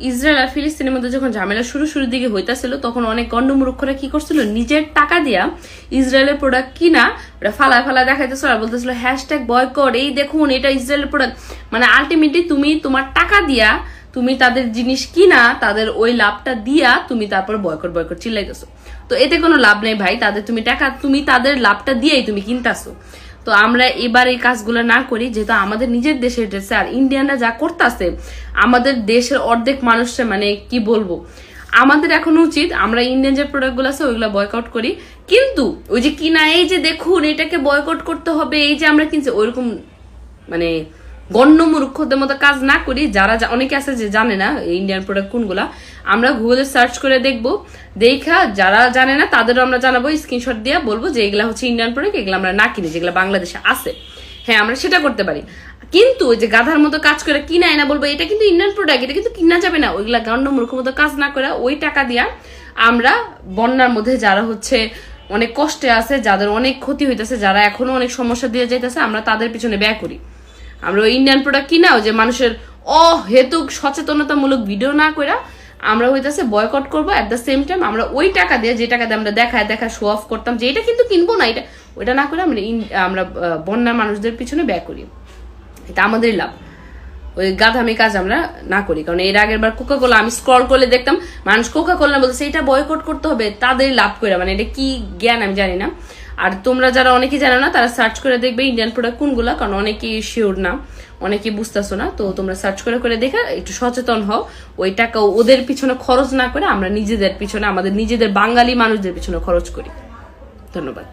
Israel আর ফিলিস্তিনের মধ্যে যখন ঝামেলা শুরুর দিকে হইতাছিল তখন অনেক গণ্ডমূর্খরা কি করছিল, নিজের টাকা দিয়া ইসরায়েলের প্রোডাক্ট কিনা ওটা ফালায় দেখাইতেছিল আর বলতেছিল হ্যাশট্যাগ বয়কট, এই দেখুন এটা ইসরায়েলের প্রোডাক্ট। মানে আলটিমেটলি তুমি তোমার টাকা দিয়া তুমি তাদের জিনিস কিনা তাদের ওই লাভটা দিয়া তুমি তারপর বয়কট চিল্লাইতেছো। তো এতে কোনো লাভ নেই ভাই, তুমি তাদের লাভটা দিয়েই তুমি কিনতাছো। তো আমরা এবার এই কাজগুলো না করি, যেহেতু আমাদের নিজের দেশের ড্রেস। আর ইন্ডিয়ানরা যা করতেছে আমাদের দেশের অর্ধেক মানুষরা, মানে কি বলবো, আমাদের এখন উচিত আমরা ইন্ডিয়ান যে প্রোডাক্ট গুলো আছে ওইগুলো বয়কট করি। কিন্তু ওই যে কিনা এই যে দেখুন এটাকে বয়কট করতে হবে, এই যে আমরা কিনছি, ওইরকম মানে গণ্যমূর্খদের মতো কাজ না করি। যারা অনেকে আছে যে জানে না ইন্ডিয়ান প্রোডাক্ট কোনগুলা, আমরা গুগলে সার্চ করে দেখবো, দেখা যারা জানে না তাদেরও আমরা জানাবো, স্ক্রিনশট দিয়ে বলবো যে এগুলা হচ্ছে ইন্ডিয়ান প্রোডাক্ট, এগুলো আমরা না কিনি, যেগুলো বাংলাদেশে আছে। হ্যাঁ, আমরা সেটা করতে পারি। কিন্তু ওই যে গাধার মতো কাজ করে কিনাই না বলবো এটা কিন্তু ইন্ডিয়ান প্রোডাক্ট, এটা কিন্তু কিনা যাবে না, ওইগুলা গণ্যমূর্খ মতো কাজ না করে ওই টাকা দিয়া আমরা বন্যার মধ্যে যারা হচ্ছে অনেক কষ্টে আছে, যাদের অনেক ক্ষতি হইতেছে, যারা এখনো অনেক সমস্যা দিয়ে যাইতেছে, আমরা তাদের পিছনে ব্যয় করি। আমরা ওই ইন্ডিয়ান প্রোডাক্ট কিনাও যে মানুষের অহেতুক সচেতনতামূলক ভিডিও না করে আমরা হইতেছে বয়কট করবো। এট দ্য সেম টাইম আমরা ওই টাকা দিয়ে, যে টাকা দিয়ে আমরা দেখা শো অফ করতাম যে এটা কিন্তু কিনবো না, এটা ওইটা না করে আমরা বন্যার মানুষদের পিছনে ব্যয় করি। এটা আমাদের লাভ। ওই গাধামি কাজ আমরা না করি। কারণ এর আগের বার কোকা-কোলা আমি স্ক্রল করলে দেখতাম মানুষ কোকা-কোলা বলতেছে এটা বয়কট করতে হবে, তাদের লাভ করে। মানে এটা কি জ্ঞান আমি জানি না। আর তোমরা যারা অনেকে জানো না তারা সার্চ করে দেখবে ইন্ডিয়ান প্রোডাক্ট কোনগুলা, কারণ অনেকেই শিওর না, অনেকেই বুঝতেছো না। তো তোমরা সার্চ করে দেখা একটু সচেতন হও, ওই টাকা ওদের পিছনে খরচ না করে আমরা নিজেদের পিছনে, আমাদের নিজেদের বাঙালি মানুষদের পিছনে খরচ করি। ধন্যবাদ।